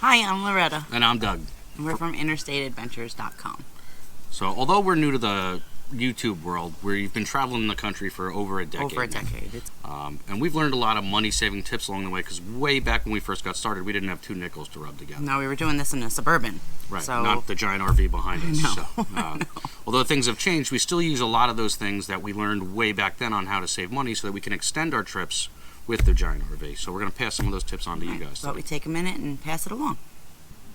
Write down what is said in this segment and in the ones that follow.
Hi, I'm Loretta. And I'm Doug. And we're from InterstateAdventures.com. So, although we're new to the YouTube world, we've been traveling the country for over a decade. And we've learned a lot of money-saving tips along the way, because way back when we first got started, we didn't have 2 nickels to rub together. No, we were doing this in a Suburban. Right, so... not the giant RV behind us. No. So, although things have changed, we still use a lot of those things that we learned way back then on how to save money so that we can extend our trips with the giant RV. So we're going to pass some of those tips on to you guys. But we take a minute and pass it along.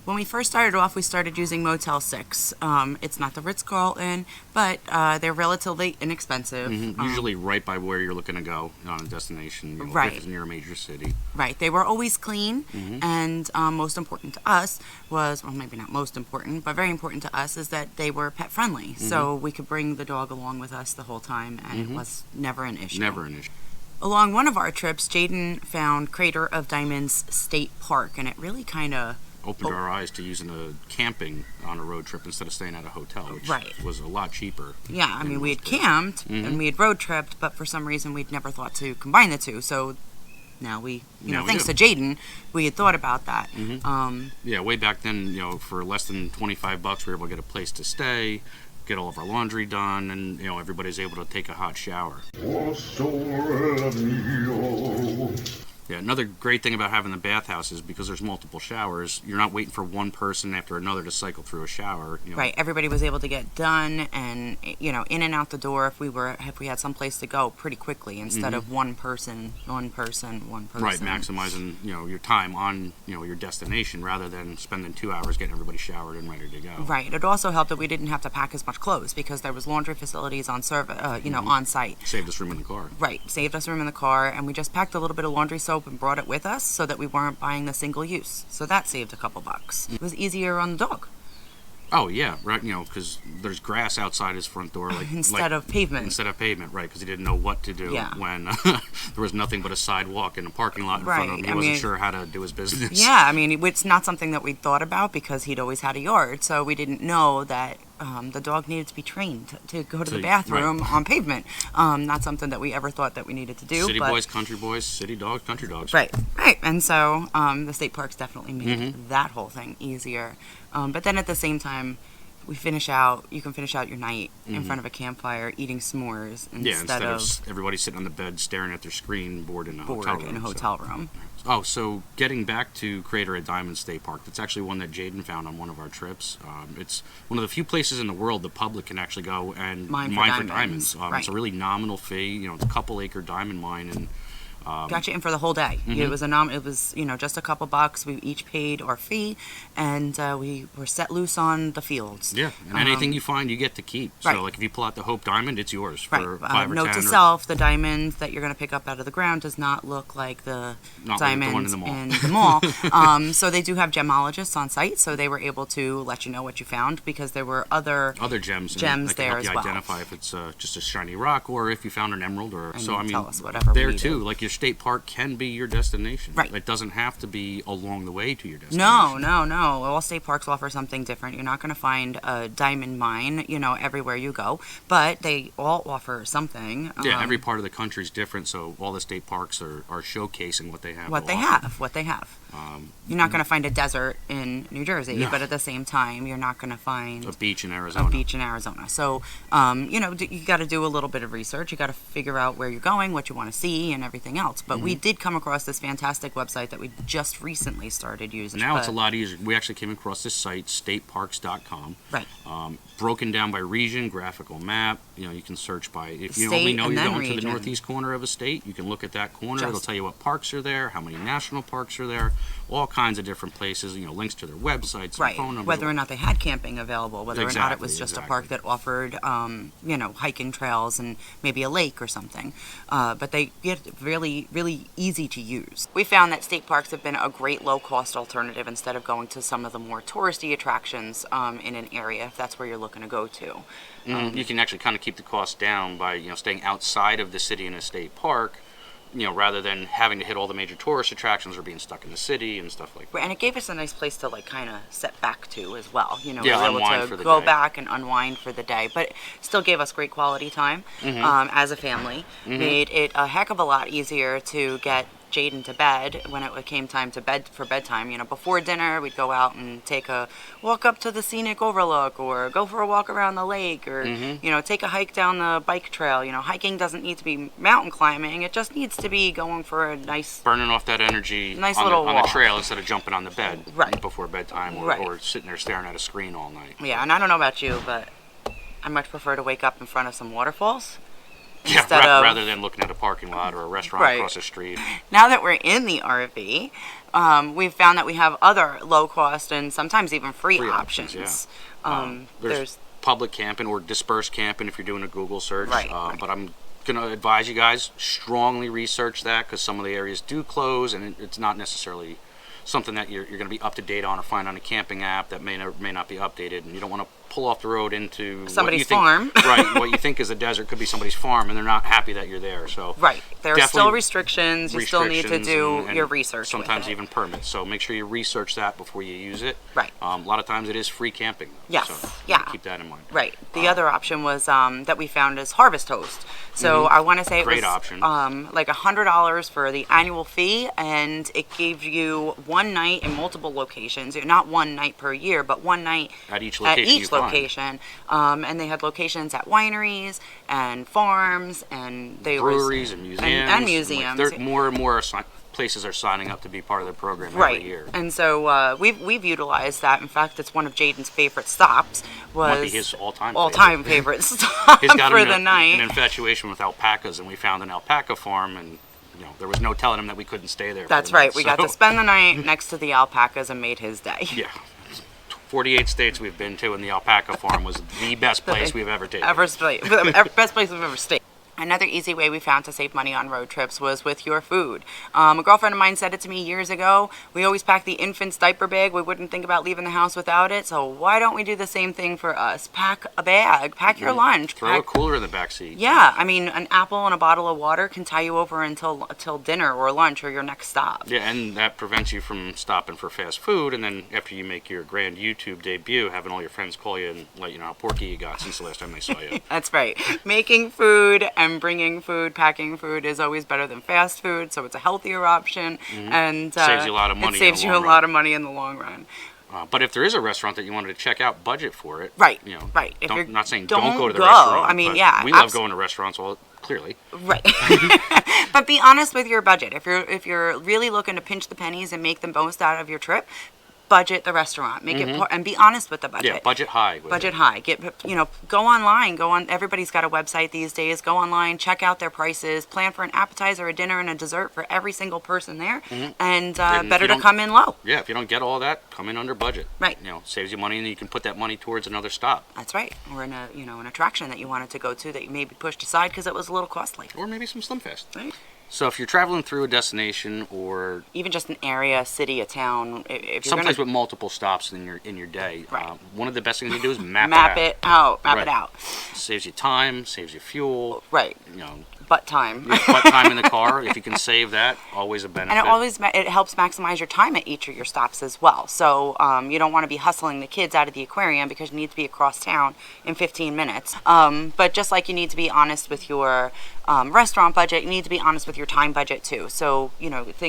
When we first started off, we started using Motel 6. It's not the Ritz-Carlton, but they're relatively inexpensive. Usually right by where you're looking to go on a destination, right. if it's near a major city. Right. They were always clean, and most important to us was, well, maybe not most important, but very important to us is that they were pet-friendly. So we could bring the dog along with us the whole time, and it was never an issue. Never an issue. Along one of our trips, Jaden found Crater of Diamonds State Park, and it really kind of opened our eyes to using a camping on a road trip instead of staying at a hotel, which was a lot cheaper. Yeah, I mean, we had camped and we had road tripped, but for some reason we'd never thought to combine the two. So now we, thanks to Jaden, we had thought about that. Yeah, way back then, for less than $25, we were able to get a place to stay, get all of our laundry done, and everybody's able to take a hot shower. Yeah, another great thing about having the bathhouse is because there's multiple showers, you're not waiting for one person after another to cycle through a shower. Right, everybody was able to get done and in and out the door if we had some place to go pretty quickly instead of one person. Right, maximizing your time on your destination rather than spending 2 hours getting everybody showered and ready to go. Right, it also helped that we didn't have to pack as much clothes because there was laundry facilities on on site. Saved us room in the car. Right, saved us room in the car, and we just packed a little bit of laundry soap and brought it with us so that we weren't buying the single use. So that saved a couple bucks. It was easier on the dog. Oh, yeah, right, because there's grass outside his front door. Instead of pavement. Instead of pavement, right, because he didn't know what to do when there was nothing but a sidewalk and a parking lot in front of him. He wasn't sure how to do his business. Yeah, I mean, it's not something that we thought about because he'd always had a yard, so we didn't know that the dog needed to be trained to go to the bathroom on pavement. Not something that we ever thought that we needed to do. City boys, country boys, city dogs, country dogs. Right. And so the state parks definitely made that whole thing easier. But then at the same time, you can finish out your night in front of a campfire eating s'mores instead of everybody sitting on the bed staring at their screen bored in a hotel room. Oh, so getting back to Crater at Diamond State Park, that's actually one that Jaden found on one of our trips. It's one of the few places in the world the public can actually go and mine for diamonds. It's a really nominal fee. It's a couple-acre diamond mine, and got you in for the whole day. It was just a couple bucks. We each paid our fee, and we were set loose on the fields. Yeah, and anything you find, you get to keep. So, if you pull out the Hope Diamond, it's yours for 5 or 10. Note to self: the diamond that you're going to pick up out of the ground does not look like the diamond in the mall. So they do have gemologists on site, so they were able to let you know what you found because there were other gems there as well. Identify if it's just a shiny rock or if you found an emerald tell us whatever there too. Like your state park can be your destination. Right. It doesn't have to be along the way to your destination. No. All state parks offer something different. You're not going to find a diamond mine, everywhere you go, but they all offer something. Yeah, every part of the country is different, so all the state parks are showcasing what they have. What they have. You're not going to find a desert in New Jersey, but at the same time, you're not going to find a beach in Arizona. So, you got to do a little bit of research. You got to figure out where you're going, what you want to see, and everything else. But we did come across this fantastic website that we just recently started using. Now it's a lot easier. We actually came across this site, stateparks.com. Right. Broken down by region, graphical map. You can search by, if you only know you're going to the northeast corner of a state, you can look at that corner. It'll tell you what parks are there, how many national parks are there, all kinds of different places, links to their websites, and phone numbers. Whether or not they had camping available, whether or not it was just a park that offered, hiking trails and maybe a lake or something. But they get really, really easy to use. We found that state parks have been a great low-cost alternative instead of going to some of the more touristy attractions in an area, if that's where you're looking to go to. You can actually kind of keep the cost down by staying outside of the city in a state park, rather than having to hit all the major tourist attractions or being stuck in the city and stuff like that. And it gave us a nice place to kind of set back to as well. We were unwind able for to the go day. back and unwind for the day, but still gave us great quality time as a family. Made it a heck of a lot easier to get Jaden to bed, when it came time to bed for bedtime, before dinner, we'd go out and take a walk up to the scenic overlook, or go for a walk around the lake, or take a hike down the bike trail. Hiking doesn't need to be mountain climbing; it just needs to be going for a nice, burning off that energy, on the trail instead of jumping on the bed before bedtime, or sitting there staring at a screen all night. Yeah, and I don't know about you, but I much prefer to wake up in front of some waterfalls. Yeah, rather than looking at a parking lot or a restaurant across the street. Now that we're in the RV, we've found that we have other low-cost and sometimes even free options. There's public camping or dispersed camping if you're doing a Google search. But I'm going to advise you guys, strongly research that, because some of the areas do close, and it's not necessarily something that you're going to be up to date on or find on a camping app that may not be updated, and you don't want to pull off the road into somebody's farm. What you think is a desert could be somebody's farm, and they're not happy that you're there. So there are still restrictions. You still need to do your research. Sometimes even permits. So make sure you research that before you use it. A lot of times it is free camping. Yes. So keep that in mind. The other option was that we found is Harvest Host. So I want to say it was option. Like $100 for the annual fee, and it gave you one night in multiple locations. Not one night per year, but one night at each location. And they had locations at wineries and farms, and breweries and museums. Like more and more places are signing up to be part of the program every year. And so we've utilized that. In fact, it's one of Jaden's favorite stops. Might be his all-time favorite stop He's got for the night. An infatuation with alpacas, and we found an alpaca farm, and there was no telling him that we couldn't stay there. That's right. We got to spend the night next to the alpacas and made his day. Yeah. 48 states we've been to, and the alpaca farm was the best place we've ever taken. Best place we've ever stayed. Another easy way we found to save money on road trips was with your food. A girlfriend of mine said it to me years ago. We always pack the infant's diaper bag. We wouldn't think about leaving the house without it. So why don't we do the same thing for us? Pack a bag. Pack your lunch. Throw a cooler in the back seat. Yeah, I mean, an apple and a bottle of water can tie you over until dinner or lunch or your next stop. Yeah, and that prevents you from stopping for fast food, and then after you make your grand YouTube debut, having all your friends call you and let you know how porky you got since the last time they saw you. That's right. Making food and bringing food, packing food is always better than fast food, so it's a healthier option, and saves you a lot of money. It saves you a lot of money in the long run. But if there is a restaurant that you wanted to check out, budget for it. Right. If you're not saying don't go to the restaurant. I mean, we love going to restaurants. Well, clearly. Right. But be honest with your budget. If you're really looking to pinch the pennies and make the most out of your trip, budget the restaurant. Make it and be honest with the budget. Yeah, budget high. Budget high. Go online. Everybody's got a website these days. Go online, check out their prices, plan for an appetizer, a dinner, and a dessert for every single person there. And better to come in low. Yeah, if you don't get all that, come in under budget. Right. Saves you money, and you can put that money towards another stop. That's right. Or in an attraction that you wanted to go to that you maybe pushed aside because it was a little costly. Or maybe some Slim Fast. Right. So if you're traveling through a destination, or even just an area, a city, a town, if you're someplace with multiple stops in your day, one of the best things you do is map it out. Map it out. Saves you time, saves you fuel. Right. Butt time. Butt time in the car. If you can save that, always a benefit. And it helps maximize your time at each of your stops as well. So you don't want to be hustling the kids out of the aquarium because you need to be across town in 15 minutes. But just like you need to be honest with your restaurant budget, you need to be honest with your time budget too. So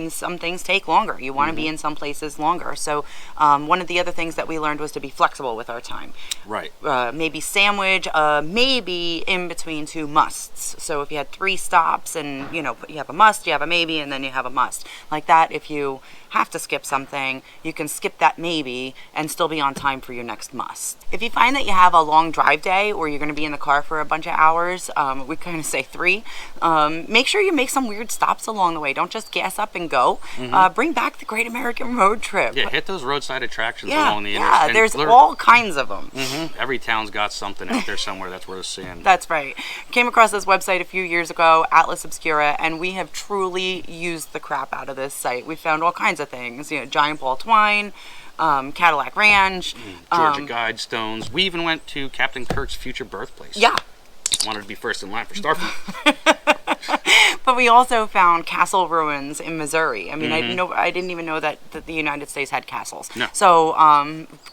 some things take longer. You want to be in some places longer. So one of the other things that we learned was to be flexible with our time. Right. Maybe sandwich, maybe in between two musts. So if you had 3 stops and you have a must, you have a maybe, and then you have a must. Like that, if you have to skip something, you can skip that maybe and still be on time for your next must. If you find that you have a long drive day or you're going to be in the car for a bunch of hours, we kind of say 3, make sure you make some weird stops along the way. Don't just gas up and go. Bring back the Great American Road Trip. Yeah, hit those roadside attractions along the interstate. Yeah, there's all kinds of them. Every town's got something out there somewhere that's worth seeing. That's right. Came across this website a few years ago, Atlas Obscura, and we have truly used the crap out of this site. We found all kinds of things, Giant Ball Twine, Cadillac Ranch, Georgia Guidestones. We even went to Captain Kirk's future birthplace. Yeah. Wanted to be first in line for Starfleet. But we also found castle ruins in Missouri. I mean, Mm-hmm. I didn't even know that the United States had castles. No. So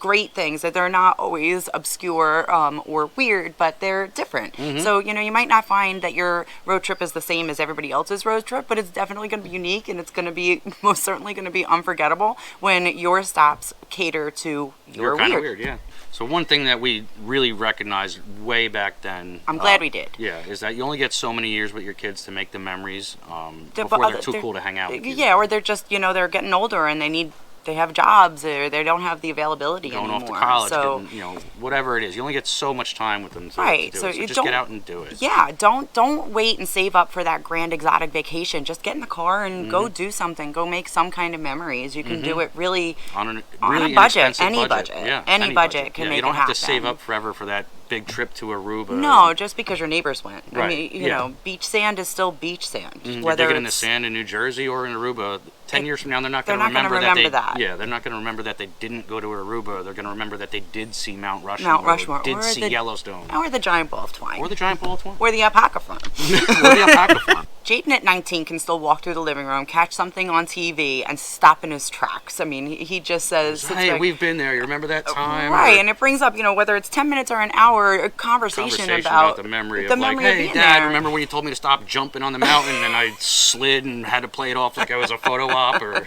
great things that they're not always obscure or weird, but they're different. Mm-hmm. So you might not find that your road trip is the same as everybody else's road trip, but it's definitely going to be unique, and it's going to be most certainly going to be unforgettable when your stops cater to your kind of weird. weird, yeah. So one thing that we really recognized way back then, I'm glad we did. yeah, is that you only get so many years with your kids to make the memories But before they're too cool to hang out with you. Yeah, or they're just they're getting older and they have jobs, or they don't have the availability Going anymore. off to college, so getting, whatever it is, you only get so much time with them to, right, to do so it. So you just don't get out and do it. Yeah, don't wait and save up for that grand exotic vacation. Just get in the car and go do something. Go make some kind of memories. You can do it really on a budget, any budget. Yeah, any budget can make you don't it have happen. to save up forever for that big trip to Aruba. No, just because your neighbors went. I Right, mean, yeah. beach sand is still beach sand. You're digging in the sand in New Jersey or in Aruba. 10 years from now, they're not going to They're not gonna remember remember that. Yeah, they're not going to remember that they didn't go to Aruba. They're going to remember that they did see Mount Rushmore. Or did see Yellowstone. Or the giant ball of twine. Or the giant ball of twine. Or the alpaca farm. Or the alpaca farm. Jaden at 19 can still walk through the living room, catch something on TV, and stop in his tracks. I mean, he just says, Hey, we've been there. You remember that time? Right, and it brings up, whether it's 10 minutes or an hour, a conversation about the memery the of like, memory of hey, being Dad, there. remember when you told me to stop jumping on the mountain and I slid and had to play it off like I was a photo op or,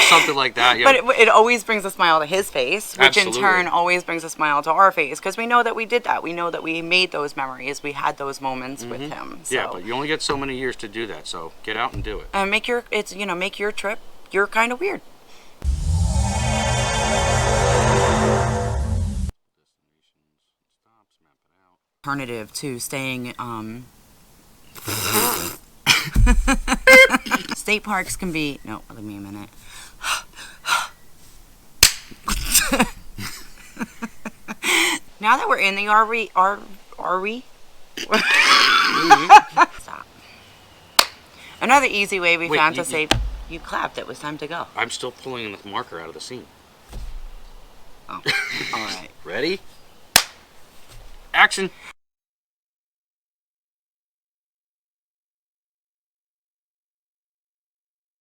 something like that. But it always brings a smile to his face, which Absolutely. in turn always brings a smile to our face, because we know that we did that. We know that we made those memories. We had those moments with him. So. Yeah, but you only get so many years to do that, so get out and do it. And make your trip your kind of weird. Alternative to staying state parks can be give me a minute. Now that we're in the RV, are we? Stop. Another easy way we found to save. You clapped. It was time to go. I'm still pulling the marker out of the scene. Oh, all right. Ready? Action.